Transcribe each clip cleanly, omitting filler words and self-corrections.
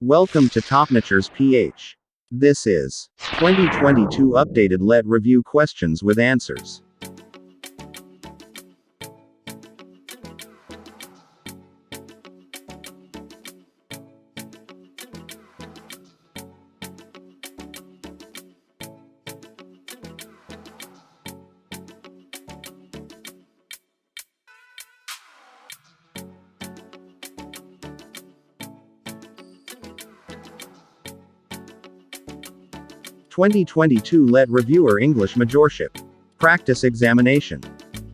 Welcome to Topnotchers PH. This is 2022 updated Let Review questions with answers. (2022) Let Reviewer English Majorship. Practice Examination.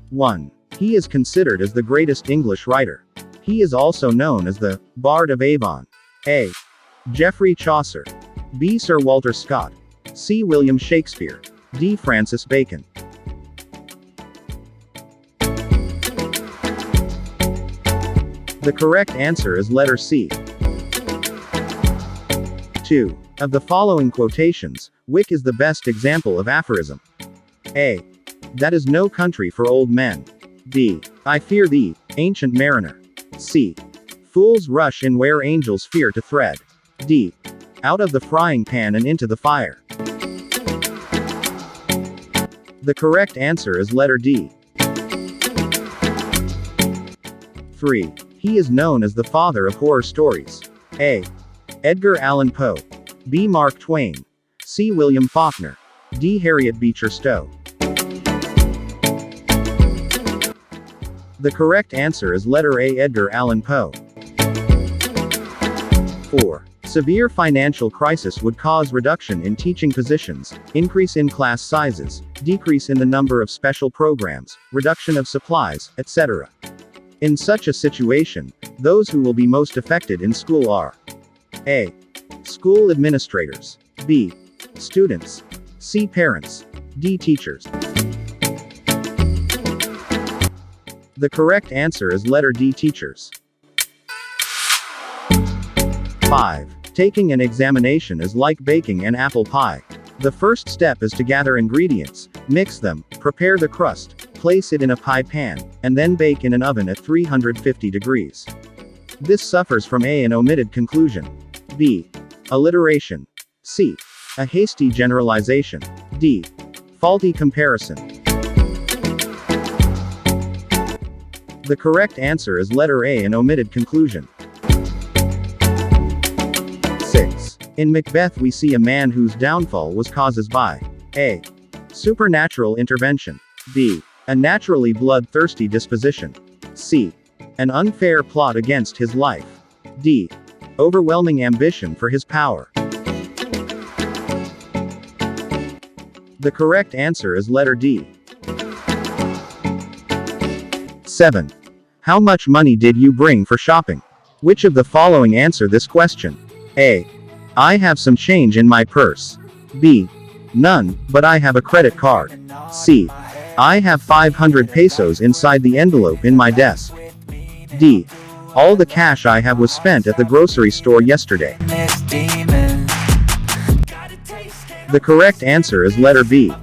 1. He is considered as the greatest English writer. He is also known as the Bard of Avon. A. Geoffrey Chaucer. B. Sir Walter Scott. C. William Shakespeare. D. Francis Bacon. The correct answer is letter C. 2. Of the following quotations, which is the best example of aphorism? A. That is no country for old men. B. I fear thee, ancient mariner. C. Fools rush in where angels fear to tread. D. Out of the frying pan and into the fire. The correct answer is letter D. 3. He is known as the father of horror stories. A. Edgar Allan Poe. B. Mark Twain. C. William Faulkner. D. Harriet Beecher Stowe. The correct answer is letter A. Edgar Allan Poe. 4. Severe financial crisis would cause reduction in teaching positions, increase in class sizes, decrease in the number of special programs, reduction of supplies, etc. In such a situation, those who will be most affected in school are: A. School administrators. B. Students. C. Parents. D. Teachers. The correct answer is letter D. Teachers. 5. Taking an examination is like baking an apple pie. The first step is to gather ingredients, mix them, prepare the crust, place it in a pie pan, and then bake in an oven at 350 degrees. This suffers from A. An omitted conclusion. B. Alliteration. C. A hasty generalization. D. Faulty comparison. The correct answer is letter A. An omitted conclusion. 6. In Macbeth we see a man whose downfall was caused by: A. Supernatural intervention. B. A naturally bloodthirsty disposition. C. An unfair plot against his life. D. Overwhelming ambition for his power. The correct answer is letter D. 7. How much money did you bring for shopping? Which of the following answer this question? A. I have some change in my purse. B. None, but I have a credit card. C. I have 500 pesos inside the envelope in my desk. D. All the cash I have was spent at the grocery store yesterday. The correct answer is letter B.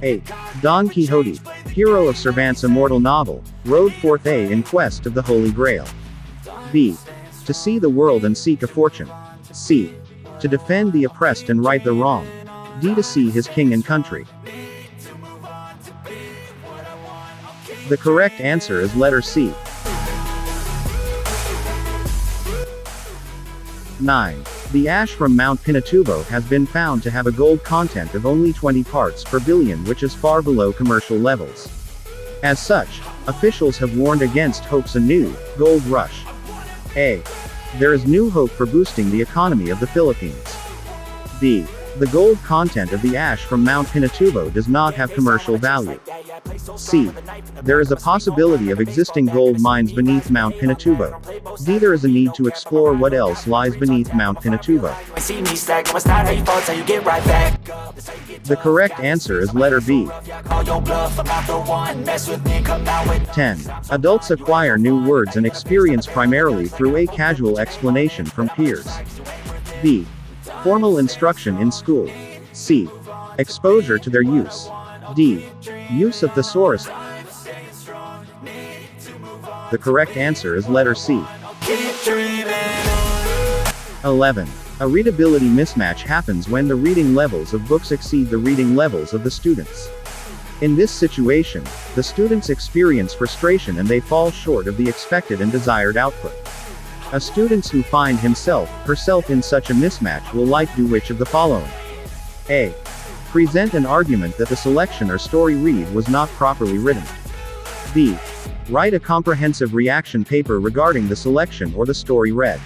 8. Don Quixote, hero of Cervantes' immortal novel, rode forth A. in quest of the Holy Grail. B. To see the world and seek a fortune. C. To defend the oppressed and right the wrong. D. To see his king and country. The correct answer is letter C. 9. The ash from Mount Pinatubo has been found to have a gold content of only 20 parts per billion, which is far below commercial levels. As such, officials have warned against hopes a new gold rush. A. There is new hope for boosting the economy of the Philippines. B. The gold content of the ash from Mount Pinatubo does not have commercial value. C. There is a possibility of existing gold mines beneath Mount Pinatubo. D. There is a need to explore what else lies beneath Mount Pinatubo. The correct answer is letter B. 10. Adults acquire new words and experience primarily through A. Casual explanation from peers. B. Formal instruction in school. C. Exposure to their use. D. Use of thesaurus. The correct answer is letter C. 11. A readability mismatch happens when the reading levels of books exceed the reading levels of the students. In this situation, the students experience frustration and they fall short of the expected and desired output. A student who find herself in such a mismatch will do which of the following? A. Present an argument that the selection or story read was not properly written. B. Write a comprehensive reaction paper regarding the selection or the story read.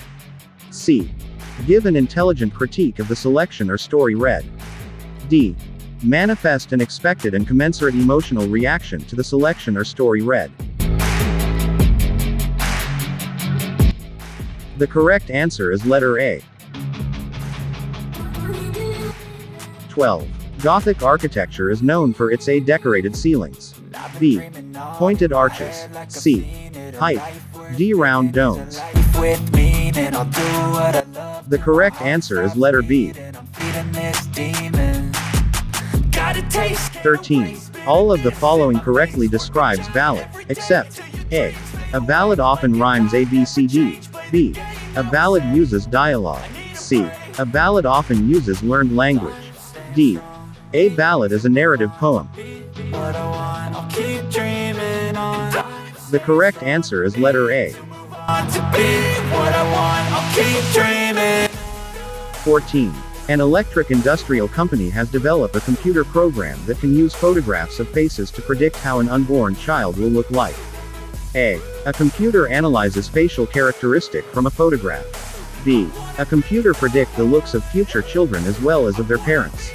C. Give an intelligent critique of the selection or story read. D. Manifest an expected and commensurate emotional reaction to the selection or story read. The correct answer is letter A. 12. Gothic architecture is known for its A. Decorated ceilings. B. Pointed arches. C. Height. D. Round domes. The correct answer is letter B. 13. All of the following correctly describes ballad, except A. A ballad often rhymes A, B, C, D. B. A ballad uses dialogue. C. A ballad often uses learned language. D. A ballad is a narrative poem. The correct answer is letter A. 14. An electric industrial company has developed a computer program that can use photographs of faces to predict how an unborn child will look like. A. A computer analyzes facial characteristic from a photograph. B. A computer predict the looks of future children as well as of their parents.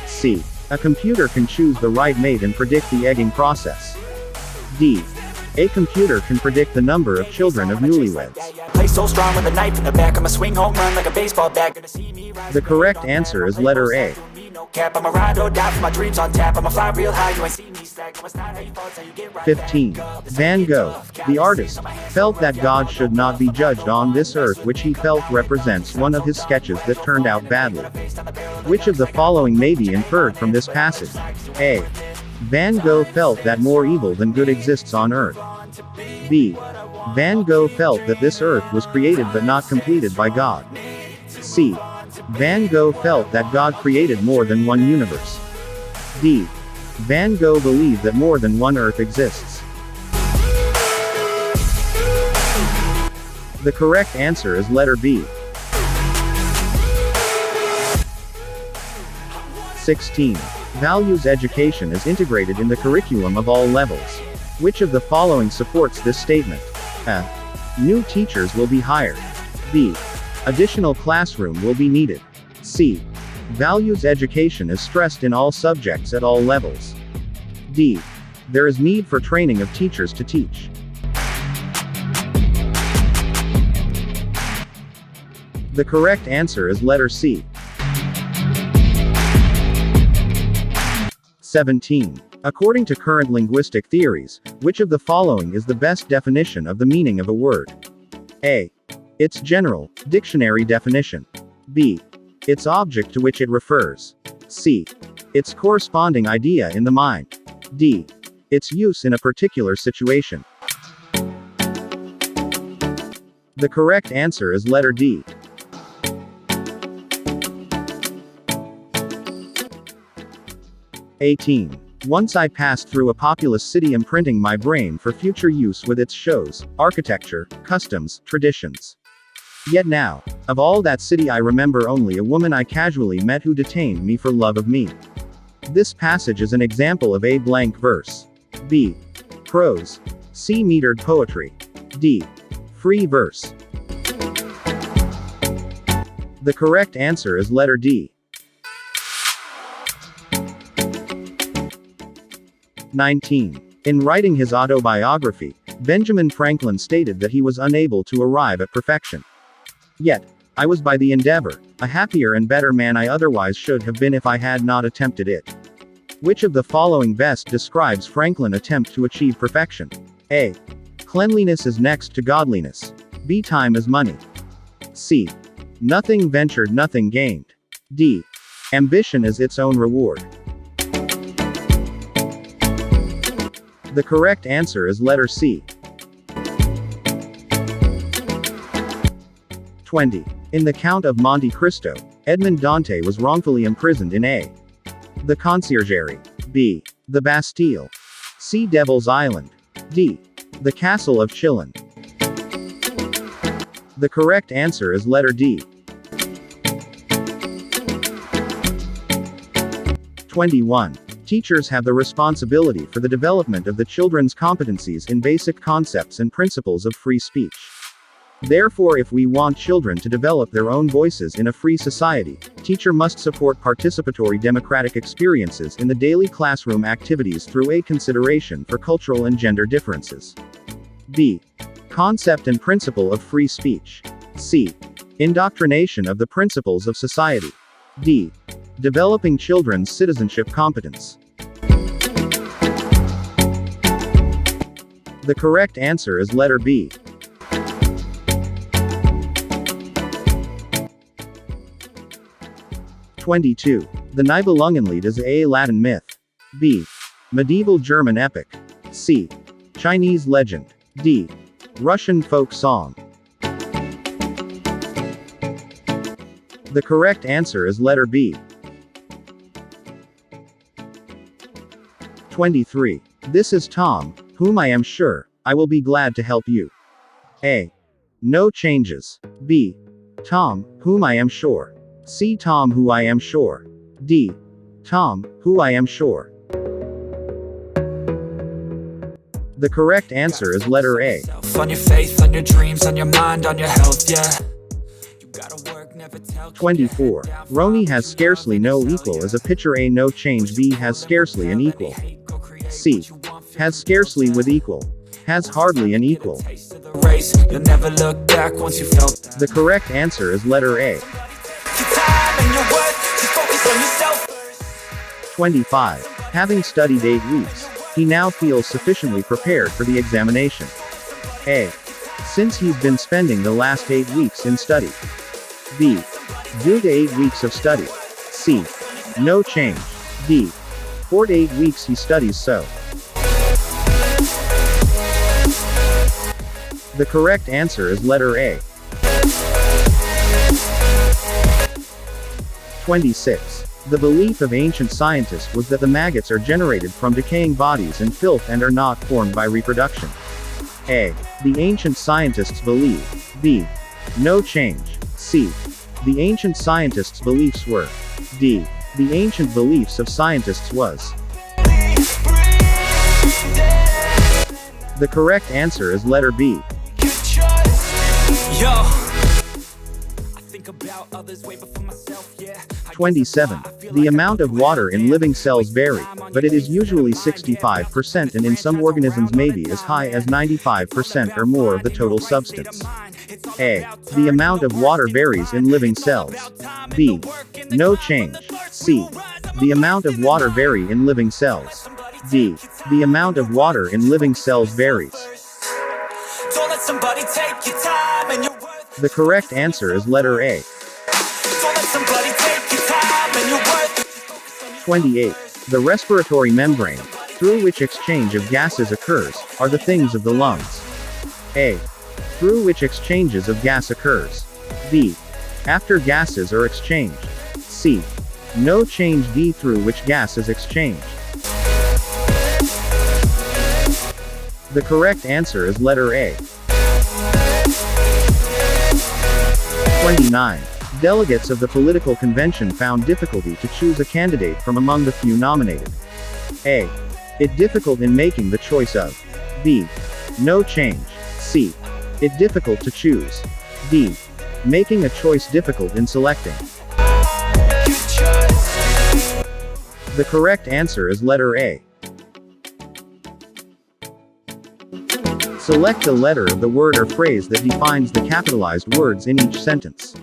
C. A computer can choose the right mate and predict the egging process. D. A computer can predict the number of children of newlyweds. The correct answer is letter A. 15. Van Gogh, the artist, felt that God should not be judged on this earth, which he felt represents one of his sketches that turned out badly. Which of the following may be inferred from this passage? A. Van Gogh felt that more evil than good exists on earth. B. Van Gogh felt that this earth was created but not completed by God. C. Van Gogh felt that God created more than one universe. D. Van Gogh believed that more than one earth exists. The correct answer is letter B. 16. Values education is integrated in the curriculum of all levels. Which of the following supports this statement? A. New teachers will be hired. B. Additional classroom will be needed. C. Values education is stressed in all subjects at all levels. D. There is need for training of teachers to teach. The correct answer is letter C. 17. According to current linguistic theories, which of the following is the best definition of the meaning of a word? A. Its general, dictionary definition. B. Its object to which it refers. C. Its corresponding idea in the mind. D. Its use in a particular situation. The correct answer is letter D. 18. Once I passed through a populous city imprinting my brain for future use with its shows, architecture, customs, traditions. Yet now, of all that city I remember only a woman I casually met who detained me for love of me. This passage is an example of A. blank verse. B. Prose. C. Metered poetry. D. Free verse. The correct answer is letter D. 19. In writing his autobiography, Benjamin Franklin stated that he was unable to arrive at perfection. Yet, I was by the endeavor, a happier and better man I otherwise should have been if I had not attempted it. Which of the following best describes Franklin's attempt to achieve perfection? A. Cleanliness is next to godliness. B. Time is money. C. Nothing ventured, nothing gained. D. Ambition is its own reward. The correct answer is letter C. 20. In the Count of Monte Cristo, Edmond Dante was wrongfully imprisoned in A. The Conciergerie. B. The Bastille. C. Devil's Island. D. The Castle of Chillon. The correct answer is letter D. 21. Teachers have the responsibility for the development of the children's competencies in basic concepts and principles of free speech. Therefore, if we want children to develop their own voices in a free society, teacher must support participatory democratic experiences in the daily classroom activities through A. Consideration for cultural and gender differences. B. Concept and principle of free speech. C. Indoctrination of the principles of society. D. Developing children's citizenship competence. The correct answer is letter B. 22. The Nibelungenlied is A. Latin myth. B. Medieval German epic. C. Chinese legend. D. Russian folk song. The correct answer is letter B. 23. This is Tom, whom I am sure, I will be glad to help you. A. No changes. B. Tom, whom I am sure. C. Tom, who I am sure. D. Tom, who I am sure. The correct answer is letter A. On your faith, on your dreams, on your mind, on your health, yeah. 24. Roni has scarcely no equal as a pitcher. A. No change. B. Has scarcely an equal. C. Has scarcely with equal. Has hardly an equal. The correct answer is letter A. 25. Having studied 8 weeks, he now feels sufficiently prepared for the examination. A. Since he's been spending the last 8 weeks in study. B. Due to 8 weeks of study. C. No change. D. For 8 weeks he studies so. The correct answer is letter A. 26. The belief of ancient scientists was that the maggots are generated from decaying bodies and filth and are not formed by reproduction. A. The ancient scientists believe. B. No change. C. The ancient scientists' beliefs were. D. The ancient beliefs of scientists was. The correct answer is letter B. 27. The amount of water in living cells vary, but it is usually 65% and in some organisms may be as high as 95% or more of the total substance. A. The amount of water varies in living cells. B. No change. C. The amount of water vary in living cells. D. The amount of water in living cells varies. The correct answer is letter A. 28. The respiratory membrane, through which exchange of gases occurs, are the things of the lungs. A. Through which exchanges of gas occurs. B. After gases are exchanged. C. No change. D. Through which gas is exchanged. The correct answer is letter A. 29. Delegates of the political convention found difficulty to choose a candidate from among the few nominated. A. It difficult in making the choice of. B. No change. C. It difficult to choose. D. Making a choice difficult in selecting. The correct answer is letter A. Select the letter of the word or phrase that defines the capitalized words in each sentence.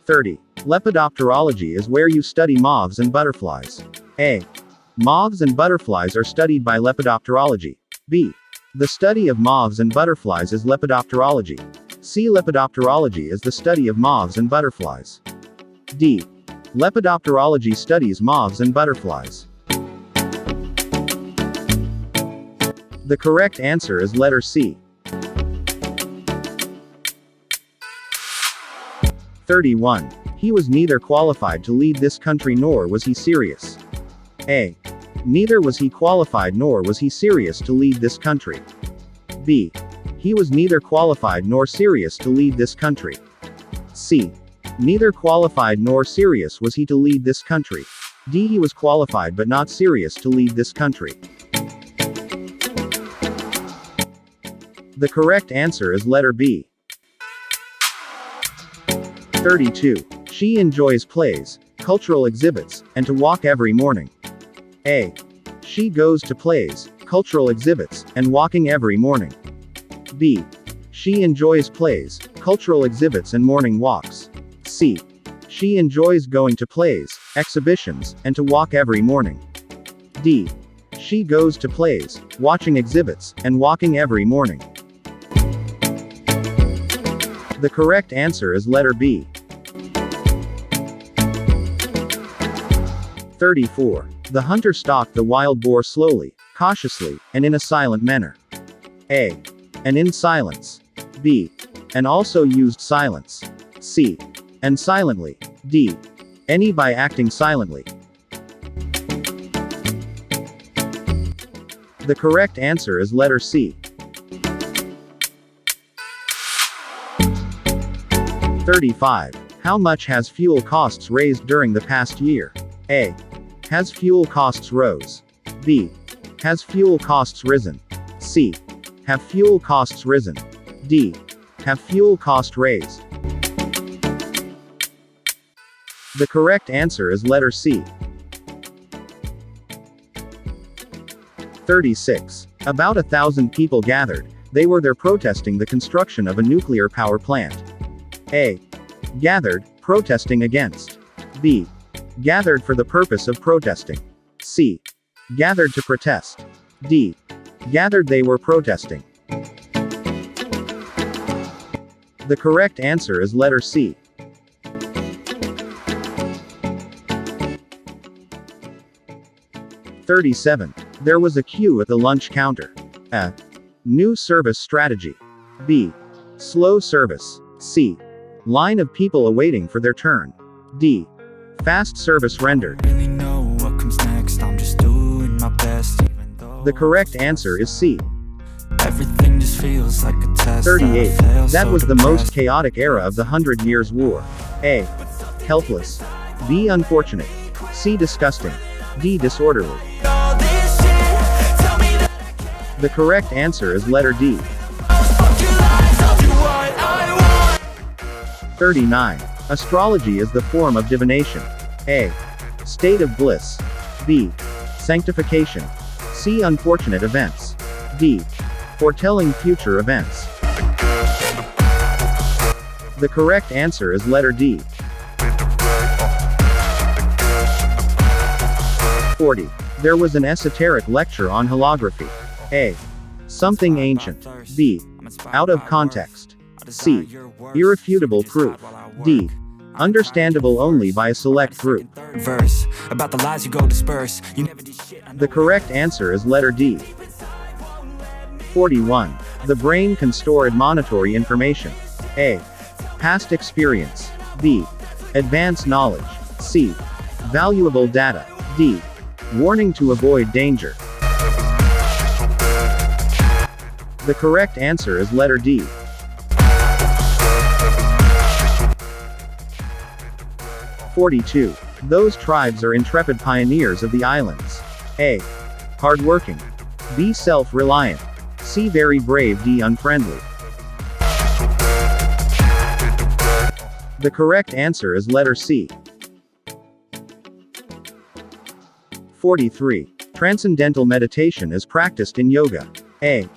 30. Lepidopterology is where you study moths and butterflies. A. Moths and butterflies are studied by lepidopterology. B. The study of moths and butterflies is lepidopterology. C. Lepidopterology is the study of moths and butterflies. D. Lepidopterology studies moths and butterflies. The correct answer is letter C. 31. He was neither qualified to lead this country nor was he serious. A. Neither was he qualified nor was he serious to lead this country. B. He was neither qualified nor serious to lead this country. C. Neither qualified nor serious was he to lead this country. D. He was qualified but not serious to lead this country. The correct answer is letter B. 32. She enjoys plays, cultural exhibits, and to walk every morning. A. She goes to plays, cultural exhibits, and walking every morning. B. She enjoys plays, cultural exhibits and morning walks. C. She enjoys going to plays, exhibitions, and to walk every morning. D. She goes to plays, watching exhibits, and walking every morning. The correct answer is letter B. 34. The hunter stalked the wild boar slowly, cautiously, and in a silent manner. A. And in silence. B. And also used silence. C. And silently. D. Any by acting silently. The correct answer is letter C. 35. How much has fuel costs raised during the past year? A. Has fuel costs rose? B. Has fuel costs risen? C. Have fuel costs risen? D. Have fuel cost raised? The correct answer is letter C. 36. About 1,000 people gathered. They were there protesting the construction of a nuclear power plant. A. Gathered, protesting against. B. Gathered for the purpose of protesting. C. Gathered to protest. D. Gathered they were protesting. The correct answer is letter C. 37. There was a queue at the lunch counter. A. New service strategy. B. Slow service. C. Line of people awaiting for their turn. D. Fast service rendered. Really know what comes next. I'm just doing my best, even though The correct answer is C. everything just feels like a test. 38. I fail That so was the most depressed. chaotic era of the 100 Years' War. A. Helpless. B. Unfortunate. C. Disgusting. D. Disorderly. All this shit, tell me that The correct answer is letter D. fuck your lies, I'll do what I want. 39. Astrology is the form of divination. A. State of bliss. B. Sanctification. C. Unfortunate events. D. Foretelling future events. The correct answer is letter D. 40. There was an esoteric lecture on holography. A. Something ancient. B. Out of context. C. Irrefutable proof. D. Understandable only by a select group. Verse about the lies you go disperse. You never did shit. I know The correct answer is letter D. 41. The brain can store admonitory information. A. Past experience. B. Advanced knowledge. C. Valuable data. D. Warning to avoid danger. The correct answer is letter D. 42. Those tribes are intrepid pioneers of the islands. A. Hardworking. B. Self-reliant. C. Very brave. D. Unfriendly. The correct answer is letter C. 43. Transcendental meditation is practiced in yoga. A.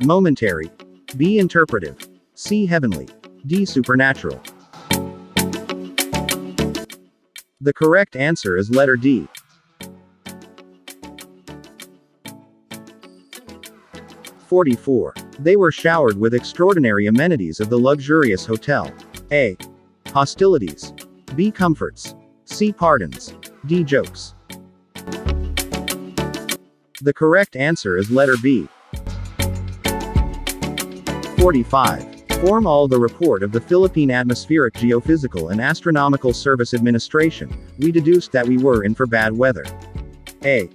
Momentary. B. Interpretive. C. Heavenly. D. Supernatural. The correct answer is letter D. 44. They were showered with extraordinary amenities of the luxurious hotel. A. Hostilities. B. Comforts. C. Pardons. D. Jokes. The correct answer is letter B. 45. Form all the report of the Philippine Atmospheric Geophysical and Astronomical Service Administration, we deduced that we were in for bad weather. A.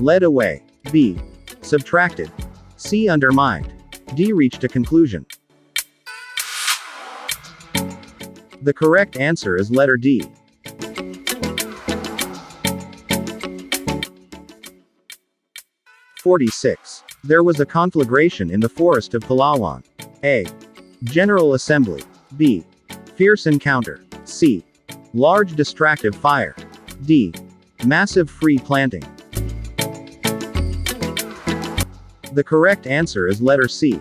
Led away. B. Subtracted. C. Undermined. D. Reached a conclusion. The correct answer is letter D. (46) There was a conflagration in the forest of Palawan. A. General Assembly. B. Fierce encounter. C. Large distractive fire. D. Massive free planting. The correct answer is letter C.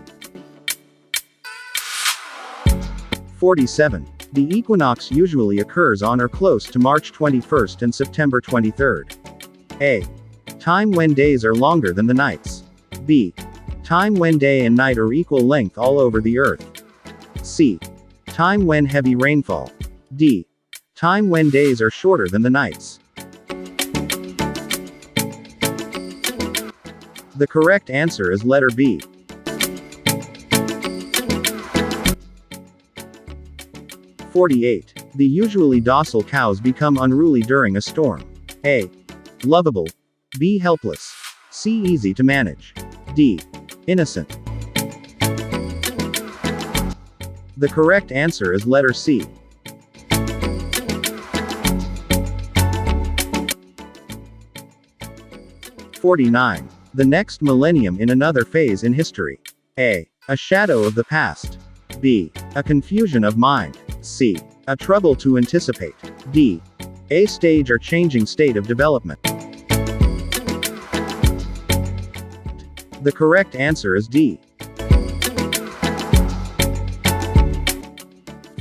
47. The equinox usually occurs on or close to March 21st and September 23rd. A. Time when days are longer than the nights. B. Time when day and night are equal length all over the earth. C. Time when heavy rainfall. D. Time when days are shorter than the nights. The correct answer is letter B. 48. The usually docile cows become unruly during a storm. A. Lovable. B. Helpless. C. Easy to manage. D. Innocent. The correct answer is letter C. 49. The next millennium in another phase in history. A. A shadow of the past. B. A confusion of mind. C. A trouble to anticipate. D. A stage or changing state of development. The correct answer is D.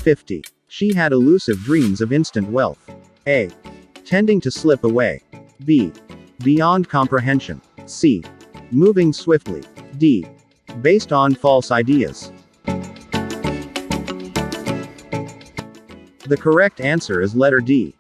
50. She had elusive dreams of instant wealth. A. Tending to slip away. B. Beyond comprehension. C. Moving swiftly. D. Based on false ideas. The correct answer is letter D.